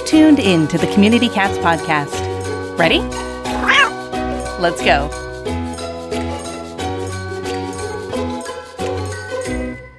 tuned in to the Community Cats podcast. Ready? Let's go.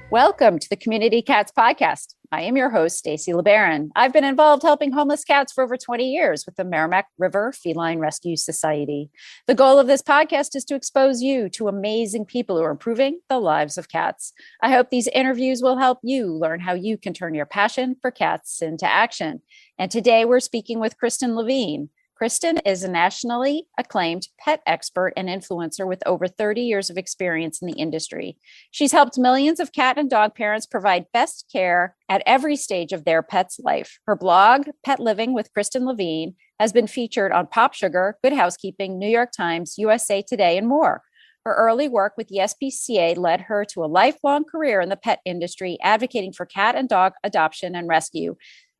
Welcome to the Community Cats podcast. I am your host, Stacy Levine. I've been involved helping homeless cats for over 20 years with the Merrimack River Feline Rescue Society. The goal of this podcast is to expose you to amazing people who are improving the lives of cats. I hope these interviews will help you learn how you can turn your passion for cats into action. And today we're speaking with Kristen Levine. Kristen is a nationally acclaimed pet expert and influencer with over 30 years of experience in the industry. She's helped millions of cat and dog parents provide best care at every stage of their pet's life. Her blog, Pet Living with Kristen Levine, has been featured on Pop Sugar, Good Housekeeping, New York Times, USA Today, and more. Her early work with the SPCA led her to a lifelong career in the pet industry, advocating for cat and dog adoption and rescue,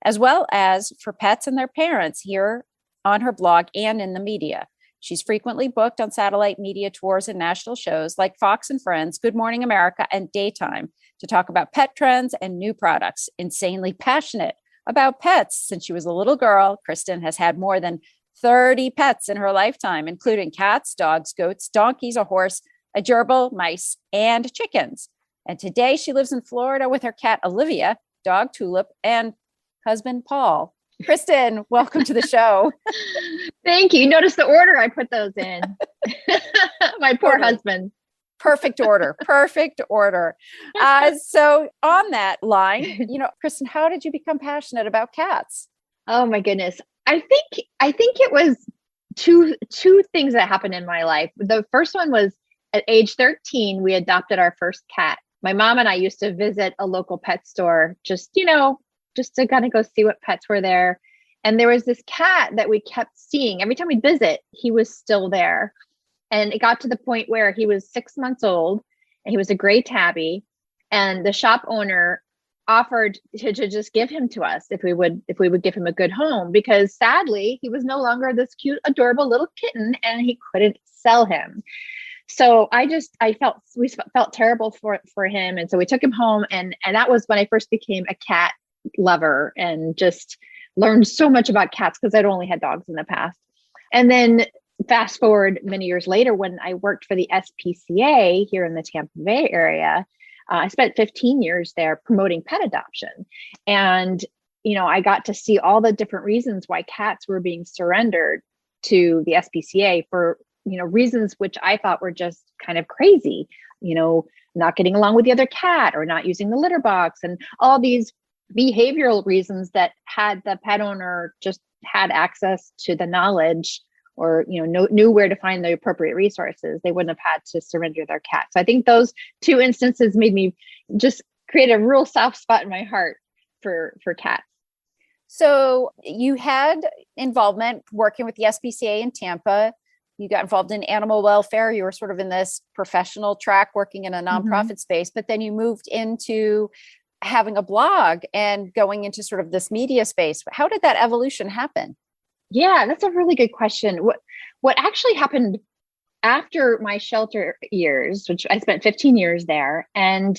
as well as for pets and their parents here on her blog and in the media. She's frequently booked on satellite media tours and national shows like Fox and Friends, Good Morning America, and Daytime to talk about pet trends and new products. Insanely passionate about pets since she was a little girl, Kristen has had more than 30 pets in her lifetime, including cats, dogs, goats, donkeys, a horse, a gerbil, mice, and chickens. And today she lives in Florida with her cat, Olivia, dog Tulip, and husband, Paul. Kristen, welcome to the show. Thank you. Notice the order I put those in. My poor husband. Perfect order. Perfect order. So on that line, Kristen, how did you become passionate about cats? Oh my goodness. I think it was two things that happened in my life. The first one was at age 13, we adopted our first cat. My mom and I used to visit a local pet store, just to kind of go see what pets were there. And there was this cat that we kept seeing. Every time we'd visit, he was still there. And it got to the point where he was 6 months old and he was a gray tabby. And the shop owner offered to just give him to us if we would give him a good home, because sadly, he was no longer this cute, adorable little kitten and he couldn't sell him. So we felt terrible for him. And so we took him home. And that was when I first became a cat lover and just learned so much about cats because I'd only had dogs in the past. And then fast forward many years later, when I worked for the SPCA here in the Tampa Bay area, I spent 15 years there promoting pet adoption. And, I got to see all the different reasons why cats were being surrendered to the SPCA for, reasons which I thought were just kind of crazy, not getting along with the other cat or not using the litter box and all these behavioral reasons that had the pet owner just had access to the knowledge or, knew where to find the appropriate resources, they wouldn't have had to surrender their cat. So I think those two instances made me just create a real soft spot in my heart for cats. So you had involvement working with the SPCA in Tampa. You got involved in animal welfare. You were sort of in this professional track working in a nonprofit space, but then you moved into having a blog and going into sort of this media space. How did that evolution happen? Yeah, that's a really good question. What actually happened after my shelter years, which I spent 15 years there. And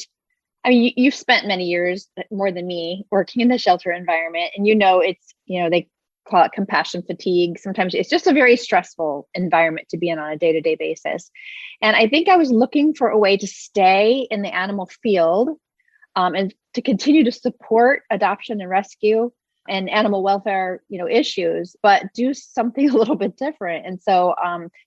I mean, you've spent many years more than me working in the shelter environment. And it's, they call it compassion fatigue. Sometimes it's just a very stressful environment to be in on a day-to-day basis. And I think I was looking for a way to stay in the animal field and to continue to support adoption and rescue and animal welfare, issues, but do something a little bit different. And so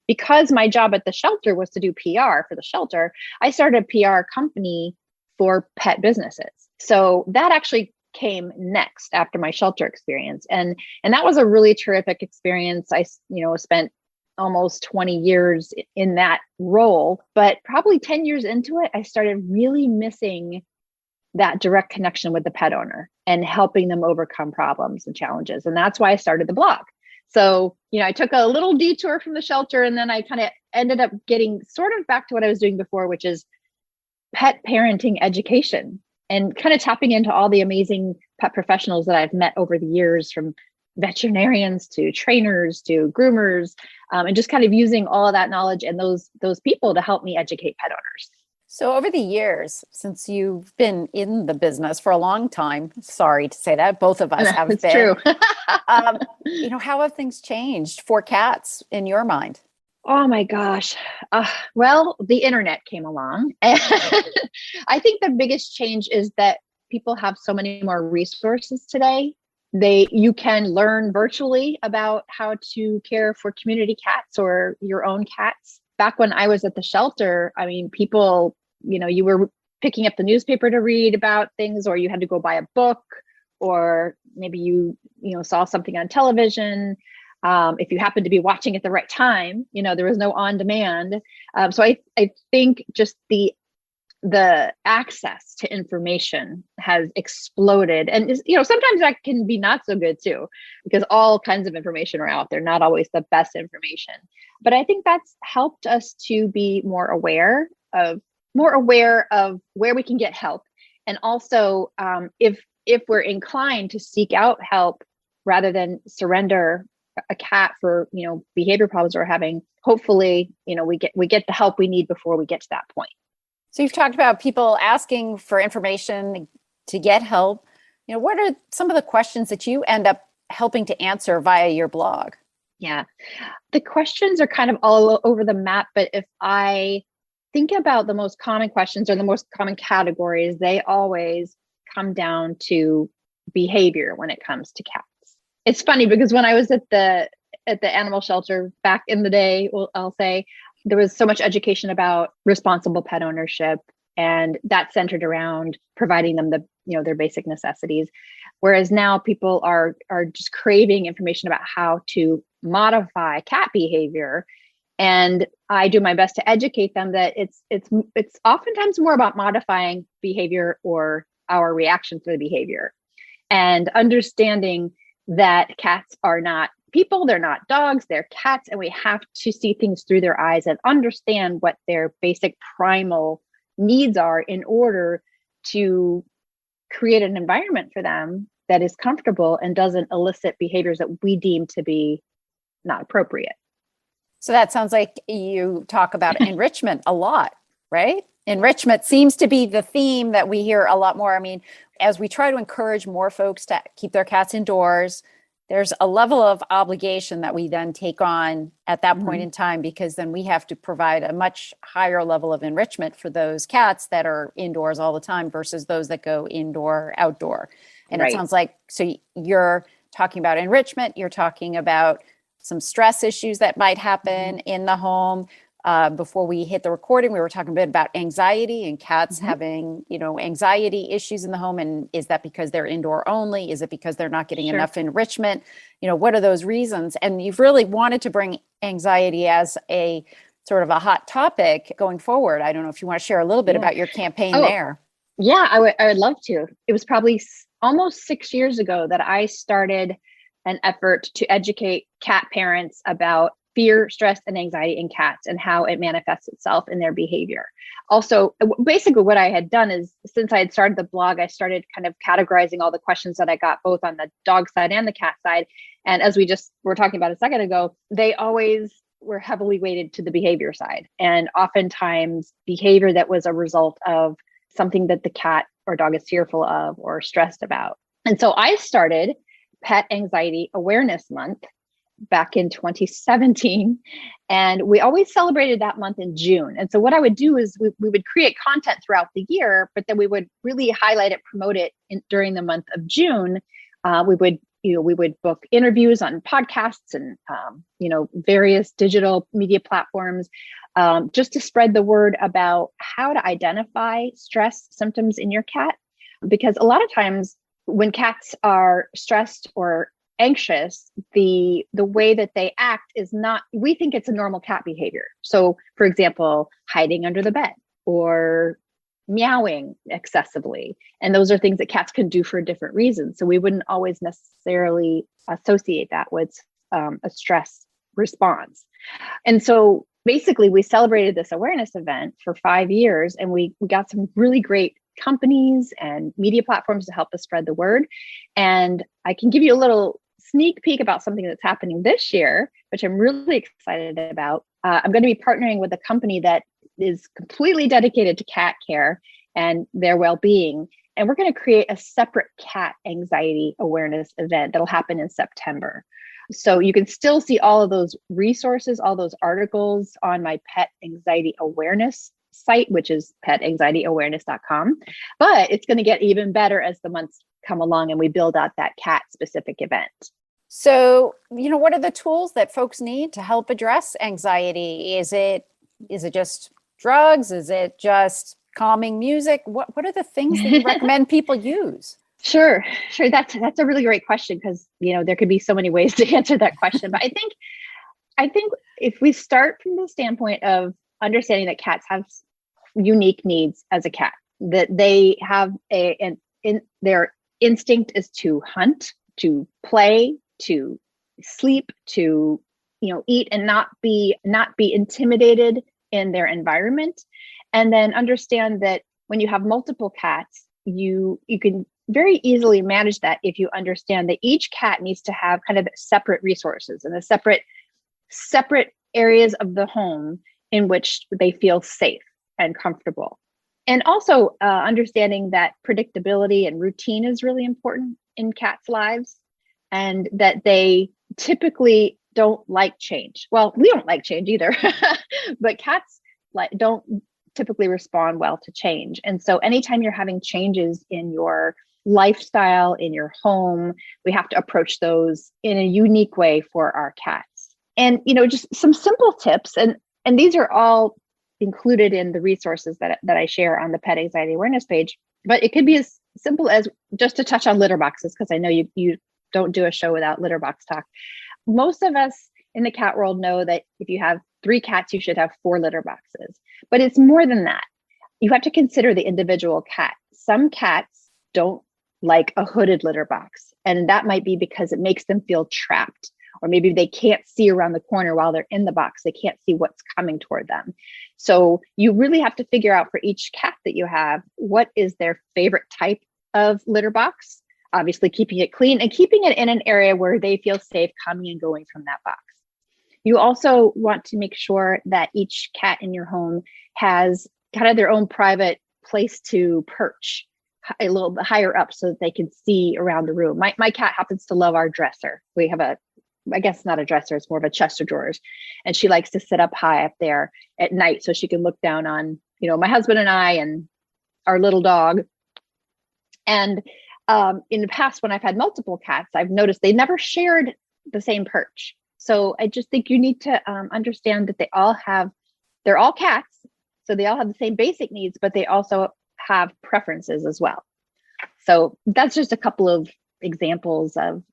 because my job at the shelter was to do PR for the shelter, I started a PR company for pet businesses. So that actually came next after my shelter experience. And that was a really terrific experience. I, spent almost 20 years in that role, but probably 10 years into it, I started really missing that direct connection with the pet owner and helping them overcome problems and challenges. And that's why I started the blog. So, I took a little detour from the shelter and then I kind of ended up getting sort of back to what I was doing before, which is pet parenting education and kind of tapping into all the amazing pet professionals that I've met over the years, from veterinarians to trainers to groomers, and just kind of using all of that knowledge and those people to help me educate pet owners. So over the years, since you've been in the business for a long time, sorry to say that, both of us have It's been. true. How have things changed for cats in your mind? Oh my gosh. Well, the internet came along. And I think the biggest change is that people have so many more resources today. You can learn virtually about how to care for community cats or your own cats. Back when I was at the shelter, I mean, people, you were picking up the newspaper to read about things, or you had to go buy a book, or maybe you saw something on television. If you happened to be watching at the right time, there was no on demand. So I think just the access to information has exploded, and sometimes that can be not so good too, because all kinds of information are out there, not always the best information. But I think that's helped us to be more aware of where we can get help, and also if we're inclined to seek out help rather than surrender a cat for behavior problems we're having, hopefully we get the help we need before we get to that point. So you've talked about people asking for information to get help. What are some of the questions that you end up helping to answer via your blog? Yeah, the questions are kind of all over the map, but if I think about the most common questions or the most common categories, they always come down to behavior when it comes to cats. It's funny because when I was at the animal shelter back in the day, I'll say, there was so much education about responsible pet ownership, and that centered around providing them their basic necessities. Whereas now people are just craving information about how to modify cat behavior. And I do my best to educate them that it's oftentimes more about modifying behavior or our reaction to the behavior, and understanding that cats are not people, they're not dogs, they're cats, and we have to see things through their eyes and understand what their basic primal needs are in order to create an environment for them that is comfortable and doesn't elicit behaviors that we deem to be not appropriate. So that sounds like you talk about enrichment a lot, right? Enrichment seems to be the theme that we hear a lot more. I mean, as we try to encourage more folks to keep their cats indoors, there's a level of obligation that we then take on at that point in time, because then we have to provide a much higher level of enrichment for those cats that are indoors all the time versus those that go indoor, outdoor. And Right. It sounds like, so you're talking about enrichment, you're talking about some stress issues that might happen in the home. Before we hit the recording, we were talking a bit about anxiety and cats having, anxiety issues in the home. And is that because they're indoor only? Is it because they're not getting enough enrichment? What are those reasons? And you've really wanted to bring anxiety as a sort of a hot topic going forward. I don't know if you want to share a little bit about your campaign there. Yeah, I would love to. It was probably almost 6 years ago that I started an effort to educate cat parents about fear, stress, and anxiety in cats and how it manifests itself in their behavior. Also, basically what I had done is, since I had started the blog, I started kind of categorizing all the questions that I got both on the dog side and the cat side. And as we just were talking about a second ago, they always were heavily weighted to the behavior side. And oftentimes behavior that was a result of something that the cat or dog is fearful of or stressed about. And so I started Pet Anxiety Awareness Month back in 2017. And we always celebrated that month in June. And so what I would do is we would create content throughout the year, but then we would really highlight it, promote it during the month of June. We would book interviews on podcasts and, various digital media platforms, just to spread the word about how to identify stress symptoms in your cat. Because a lot of times when cats are stressed or anxious, the way that they act is not, we think it's a normal cat behavior. So for example, hiding under the bed or meowing excessively. And those are things that cats can do for different reasons. So we wouldn't always necessarily associate that with a stress response. And so basically we celebrated this awareness event for 5 years, and we got some really great companies and media platforms to help us spread the word. And I can give you a little sneak peek about something that's happening this year, which I'm really excited about. I'm going to be partnering with a company that is completely dedicated to cat care and their well-being. And we're going to create a separate cat anxiety awareness event that'll happen in September. So you can still see all of those resources, all those articles on my pet anxiety awareness site, which is petanxieityawareness.com. But it's going to get even better as the months come along and we build out that cat specific event. So, what are the tools that folks need to help address anxiety? Is it just drugs? Is it just calming music? What are the things that you recommend people use? Sure. That's a really great question because, there could be so many ways to answer that question. But I think if we start from the standpoint of understanding that cats have unique needs as a cat, that they have their instinct is to hunt, to play, to sleep, to eat and not be intimidated in their environment. And then understand that when you have multiple cats, you can very easily manage that if you understand that each cat needs to have kind of separate resources and a separate areas of the home in which they feel safe and comfortable. And also understanding that predictability and routine is really important in cats' lives, and that they typically don't like change. Well, we don't like change either, but cats don't typically respond well to change. And so anytime you're having changes in your lifestyle, in your home, we have to approach those in a unique way for our cats. And, just some simple tips. And these are all included in the resources that I share on the Pet Anxiety Awareness page. But it could be as simple as just to touch on litter boxes, because I know you don't do a show without litter box talk. Most of us in the cat world know that if you have 3 cats, you should have 4 litter boxes. But it's more than that. You have to consider the individual cat. Some cats don't like a hooded litter box, and that might be because it makes them feel trapped, or maybe they can't see around the corner while they're in the box. They can't see what's coming toward them. So you really have to figure out for each cat that you have, what is their favorite type of litter box, obviously keeping it clean and keeping it in an area where they feel safe coming and going from that box. You also want to make sure that each cat in your home has kind of their own private place to perch a little bit higher up so that they can see around the room. My cat happens to love our dresser. We have I guess not a dresser, it's more of a chest of drawers. And she likes to sit up high up there at night so she can look down on, my husband and I and our little dog. And in the past, when I've had multiple cats, I've noticed they never shared the same perch. So I just think you need to understand that they're all cats. So they all have the same basic needs, but they also have preferences as well. So that's just a couple of examples of,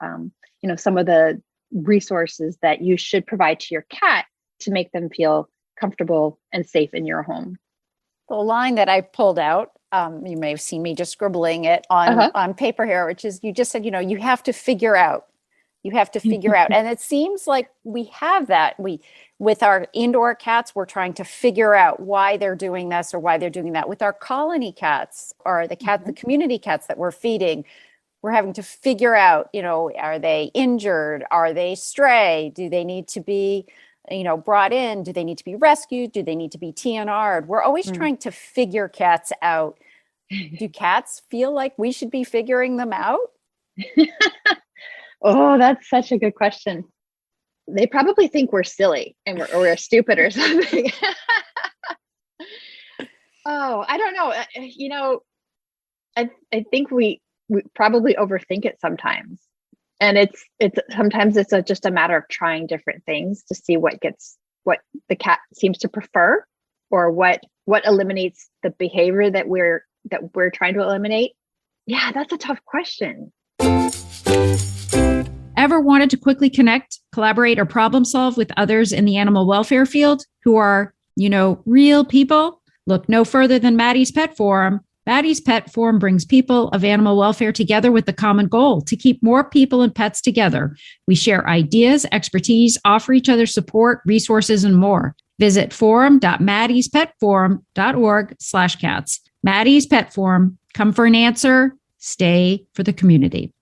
some of the resources that you should provide to your cat to make them feel comfortable and safe in your home. The line that I pulled out, you may have seen me just scribbling it on paper here, which is, you just said, you have to figure out. You have to figure out. And it seems like we have that. With our indoor cats, we're trying to figure out why they're doing this or why they're doing that. With our colony cats or the community cats that we're feeding, we're having to figure out, are they injured? Are they stray? Do they need to be, brought in? Do they need to be rescued? Do they need to be TNR'd? We're always trying to figure cats out. Do cats feel like we should be figuring them out? Oh, that's such a good question. They probably think we're silly and we're stupid or something. Oh, I don't know. I think we probably overthink it sometimes. And it's sometimes it's just a matter of trying different things to see what the cat seems to prefer, or what eliminates the behavior that we're trying to eliminate. Yeah, that's a tough question. Ever wanted to quickly connect, collaborate, or problem solve with others in the animal welfare field who are, real people? Look no further than Maddie's Pet Forum. Maddie's Pet Forum brings people of animal welfare together with the common goal to keep more people and pets together. We share ideas, expertise, offer each other support, resources, and more. Visit forum.maddie'spetforum.org/cats. Maddie's Pet Forum. Come for an answer. Stay for the community.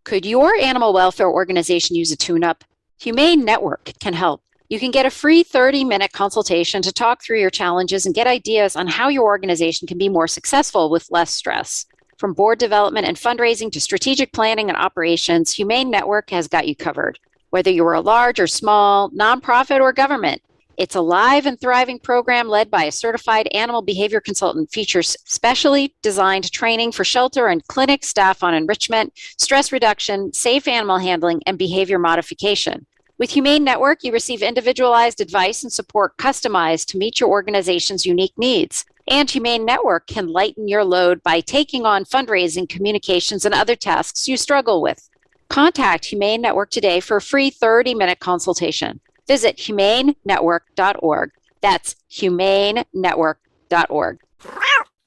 Could your animal welfare organization use a tune-up? Humane Network can help. You can get a free 30-minute consultation to talk through your challenges and get ideas on how your organization can be more successful with less stress. From board development and fundraising to strategic planning and operations, Humane Network has got you covered. Whether you are a large or small, nonprofit or government, it's a live and thriving program led by a certified animal behavior consultant, features specially designed training for shelter and clinic staff on enrichment, stress reduction, safe animal handling, and behavior modification. With Humane Network, you receive individualized advice and support customized to meet your organization's unique needs. And Humane Network can lighten your load by taking on fundraising, communications, and other tasks you struggle with. Contact Humane Network today for a free 30-minute consultation. Visit humanenetwork.org. That's humanenetwork.org.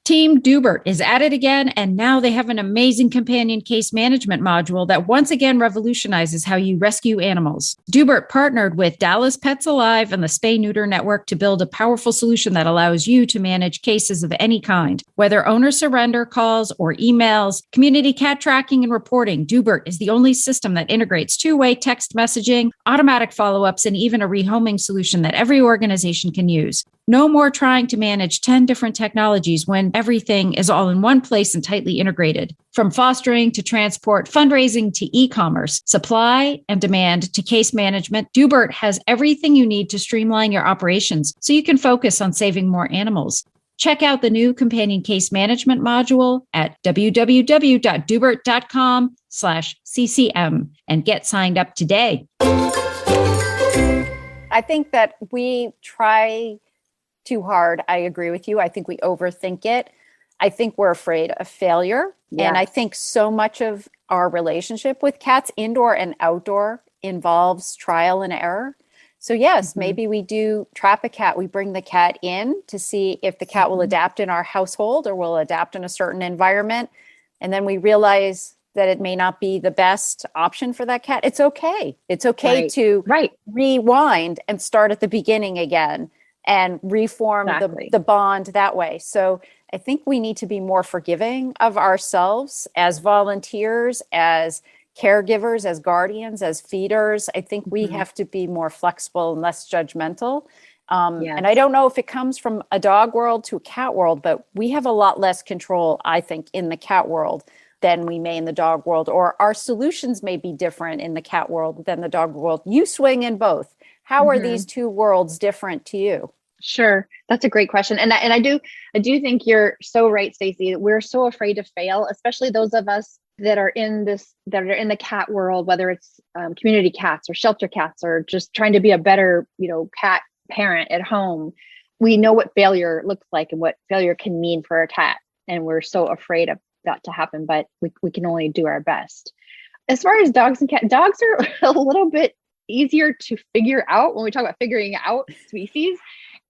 Team Dubert is at it again, and now they have an amazing companion case management module that once again revolutionizes how you rescue animals. Dubert partnered with Dallas Pets Alive and the Spay Neuter Network to build a powerful solution that allows you to manage cases of any kind. Whether owner surrender calls or emails, community cat tracking and reporting, Dubert is the only system that integrates two-way text messaging, automatic follow-ups, and even a rehoming solution that every organization can use. No more trying to manage 10 different technologies when everything is all in one place and tightly integrated. From fostering to transport, fundraising to e-commerce, supply and demand to case management, Dubert has everything you need to streamline your operations so you can focus on saving more animals. Check out the new companion case management module at www.dubert.com/CCM and get signed up today. I think that we try too hard. I agree with you. I think we overthink it. I think we're afraid of failure. Yeah. And I think so much of our relationship with cats, indoor and outdoor, involves trial and error. So yes, maybe we do trap a cat. We bring the cat in to see if the cat will adapt in our household or will adapt in a certain environment. And then we realize that it may not be the best option for that cat. It's okay. It's okay to rewind and start at the beginning again and reform the bond that way. So I think we need to be more forgiving of ourselves as volunteers, as caregivers, as guardians, as feeders. I think we have to be more flexible and less judgmental. And I don't know if it comes from a dog world to a cat world, but we have a lot less control, I think, in the cat world than we may in the dog world, or our solutions may be different in the cat world than the dog world. You swing in both. How are these two worlds different to you? Sure. That's a great question. And I do think you're so right, Stacy. We're so afraid to fail, especially those of us that are in the cat world, whether it's community cats or shelter cats, or just trying to be a better, cat parent at home. We know what failure looks like and what failure can mean for a cat. And we're so afraid of that to happen, but we can only do our best. As far as dogs and cats, dogs are a little bit easier to figure out. When we talk about figuring out species,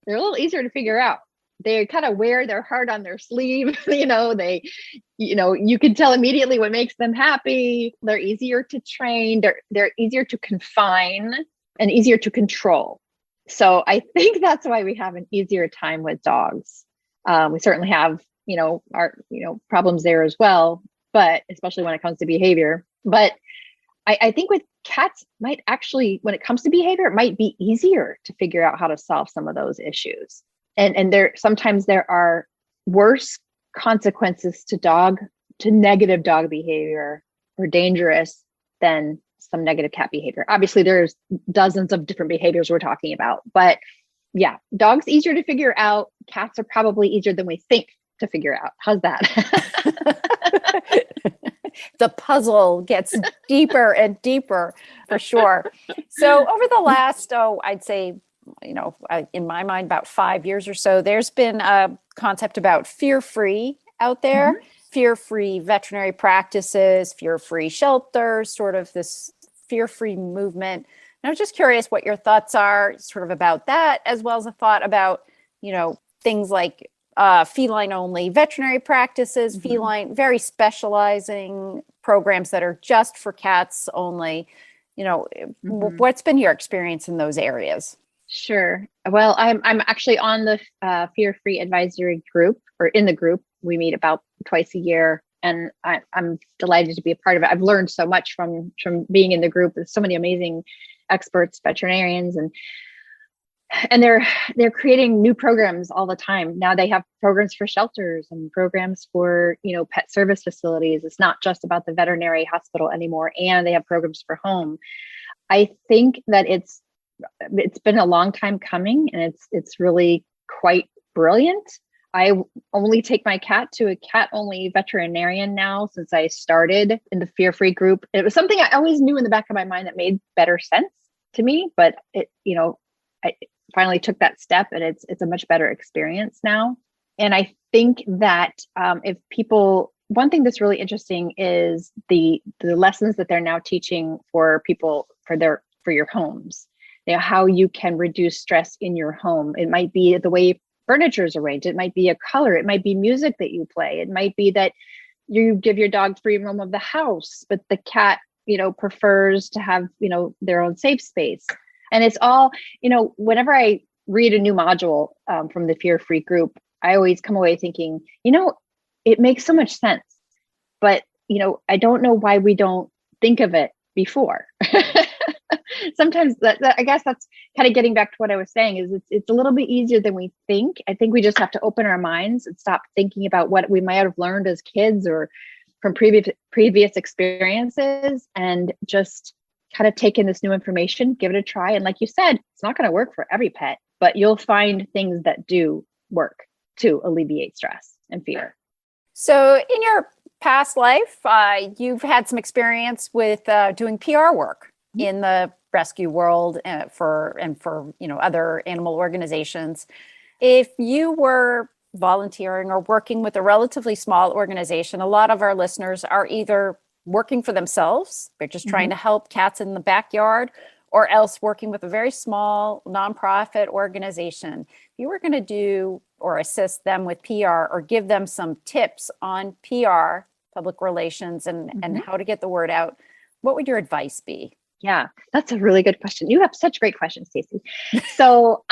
they're a little easier to figure out. They kind of wear their heart on their sleeve. You can tell immediately what makes them happy. They're easier to train. They're easier to confine and easier to control. So I think that's why we have an easier time with dogs. We certainly have, our, problems there as well, but especially when it comes to behavior. But I think with cats might actually, when it comes to behavior, it might be easier to figure out how to solve some of those issues. And sometimes there are worse consequences to negative dog behavior or dangerous than some negative cat behavior. Obviously, there's dozens of different behaviors we're talking about, but yeah, dogs easier to figure out. Cats are probably easier than we think to figure out. How's that? The puzzle gets deeper and deeper for sure. So over the last, I'd say, in my mind, about 5 years or so, there's been a concept about fear-free out there, fear-free veterinary practices, fear-free shelters, sort of this fear-free movement. And I was just curious what your thoughts are sort of about that, as well as a thought about, things like feline-only veterinary practices, very specializing programs that are just for cats only. What's been your experience in those areas? Sure. Well, I'm actually on the Fear-Free Advisory group, or in the group. We meet about twice a year, and I'm delighted to be a part of it. I've learned so much from being in the group with so many amazing experts, veterinarians, and And they're creating new programs all the time. Now they have programs for shelters and programs for, pet service facilities. It's not just about the veterinary hospital anymore, and they have programs for home. I think that it's been a long time coming, and it's really quite brilliant. I only take my cat to a cat-only veterinarian now since I started in the fear-free group. It was something I always knew in the back of my mind that made better sense to me, but I finally took that step, and it's a much better experience now. And I think that one thing that's really interesting is the lessons that they're now teaching for people for your homes. How you can reduce stress in your home. It might be the way furniture is arranged. It might be a color. It might be music that you play. It might be that you give your dog free roam of the house, but the cat, prefers to have, their own safe space. And it's all, whenever I read a new module from the Fear Free group, I always come away thinking, it makes so much sense, but, I don't know why we don't think of it before. Sometimes I guess that's kind of getting back to what I was saying, is it's a little bit easier than we think. I think we just have to open our minds and stop thinking about what we might have learned as kids or from previous experiences, and just kind of take in this new information, give it a try. And like you said, it's not going to work for every pet, but you'll find things that do work to alleviate stress and fear. So in your past life, you've had some experience with doing PR work in the rescue world for other animal organizations. If you were volunteering or working with a relatively small organization, a lot of our listeners are either working for themselves, they're just trying to help cats in the backyard, or else working with a very small nonprofit organization. If you were going to do or assist them with PR or give them some tips on PR, public relations, and how to get the word out, what would your advice be? Yeah, that's a really good question. You have such great questions, Stacy. So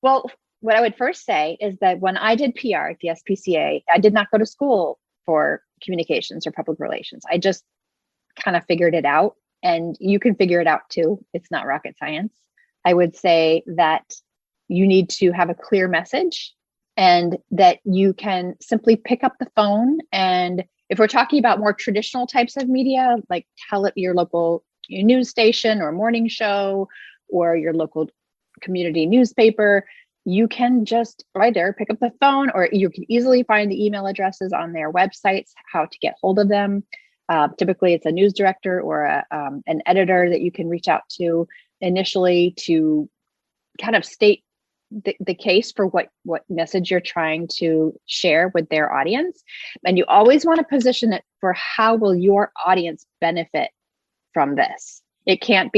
what I would first say is that when I did PR at the SPCA, I did not go to school for communications or public relations. I just kind of figured it out, and you can figure it out too. It's not rocket science. I would say that you need to have a clear message, and that you can simply pick up the phone. And if we're talking about more traditional types of media, like your local news station or morning show or your local community newspaper, you can just right there pick up the phone, or you can easily find the email addresses on their websites, how to get hold of them. Typically, it's a news director or an editor that you can reach out to initially to kind of state the case for what message you're trying to share with their audience. And you always want to position it for how will your audience benefit from this. It can't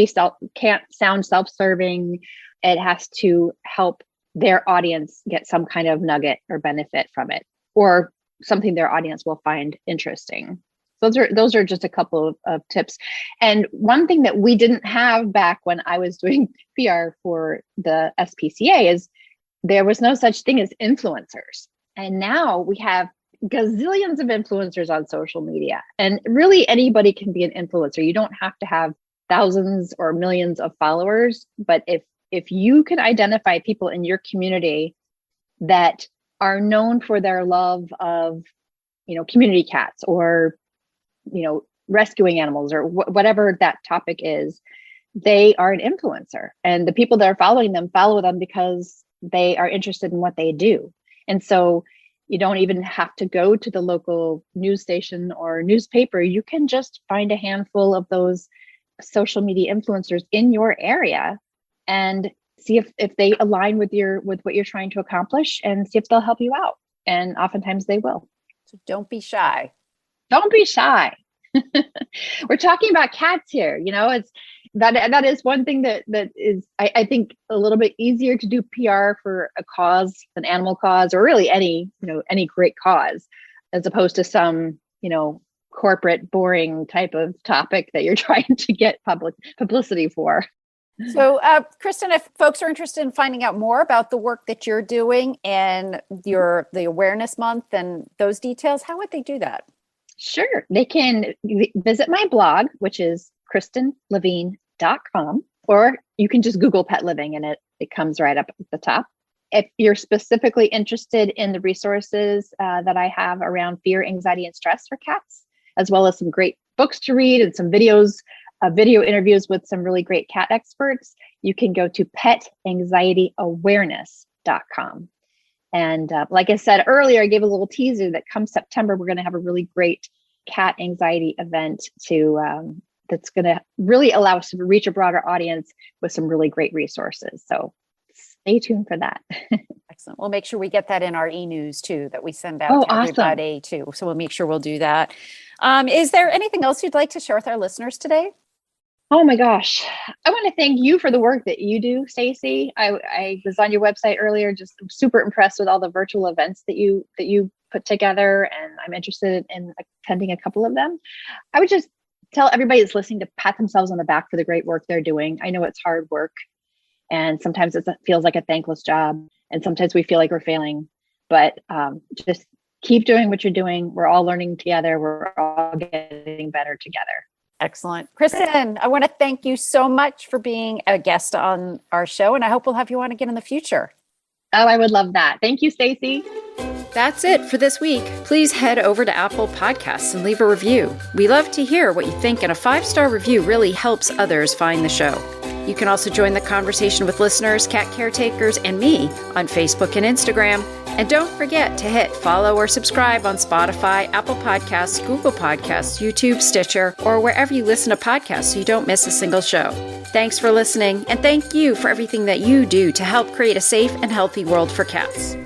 sound self-serving. It has to help their audience get some kind of nugget or benefit from it, or something their audience will find interesting. Those are just a couple of tips. And one thing that we didn't have back when I was doing PR for the SPCA is there was no such thing as influencers. And now we have gazillions of influencers on social media, and really anybody can be an influencer. You don't have to have thousands or millions of followers, but if you can identify people in your community that are known for their love of, community cats, or, rescuing animals, or whatever that topic is, they are an influencer. And the people that are following them follow them because they are interested in what they do. And so you don't even have to go to the local news station or newspaper. You can just find a handful of those social media influencers in your area and see if they align with what you're trying to accomplish, and see if they'll help you out. And oftentimes they will. So don't be shy. Don't be shy. We're talking about cats here. It's that is one thing that is, I think, a little bit easier to do PR for a cause, an animal cause, or really any great cause, as opposed to some, corporate boring type of topic that you're trying to get publicity for. So, Kristen, if folks are interested in finding out more about the work that you're doing and the Awareness Month and those details, how would they do that? Sure. They can visit my blog, which is KristenLevine.com, or you can just Google pet living and It comes right up at the top. If you're specifically interested in the resources that I have around fear, anxiety, and stress for cats, as well as some great books to read and some videos, video interviews with some really great cat experts, you can go to petanxieityawareness.com. And like I said earlier, I gave a little teaser that come September, we're going to have a really great cat anxiety event that's going to really allow us to reach a broader audience with some really great resources. So stay tuned for that. Excellent. We'll make sure we get that in our e-news too, that we send out to everybody too. So we'll make sure we'll do that. Is there anything else you'd like to share with our listeners today? Oh my gosh. I want to thank you for the work that you do, Stacy. I was on your website earlier, just super impressed with all the virtual events that you put together, and I'm interested in attending a couple of them. I would just tell everybody that's listening to pat themselves on the back for the great work they're doing. I know it's hard work, and sometimes it feels like a thankless job, and sometimes we feel like we're failing, but just keep doing what you're doing. We're all learning together. We're all getting better together. Excellent. Kristen, I want to thank you so much for being a guest on our show, and I hope we'll have you on again in the future. Oh, I would love that. Thank you, Stacy. That's it for this week. Please head over to Apple Podcasts and leave a review. We love to hear what you think, and a 5-star review really helps others find the show. You can also join the conversation with listeners, cat caretakers, and me on Facebook and Instagram. And don't forget to hit follow or subscribe on Spotify, Apple Podcasts, Google Podcasts, YouTube, Stitcher, or wherever you listen to podcasts so you don't miss a single show. Thanks for listening, and thank you for everything that you do to help create a safe and healthy world for cats.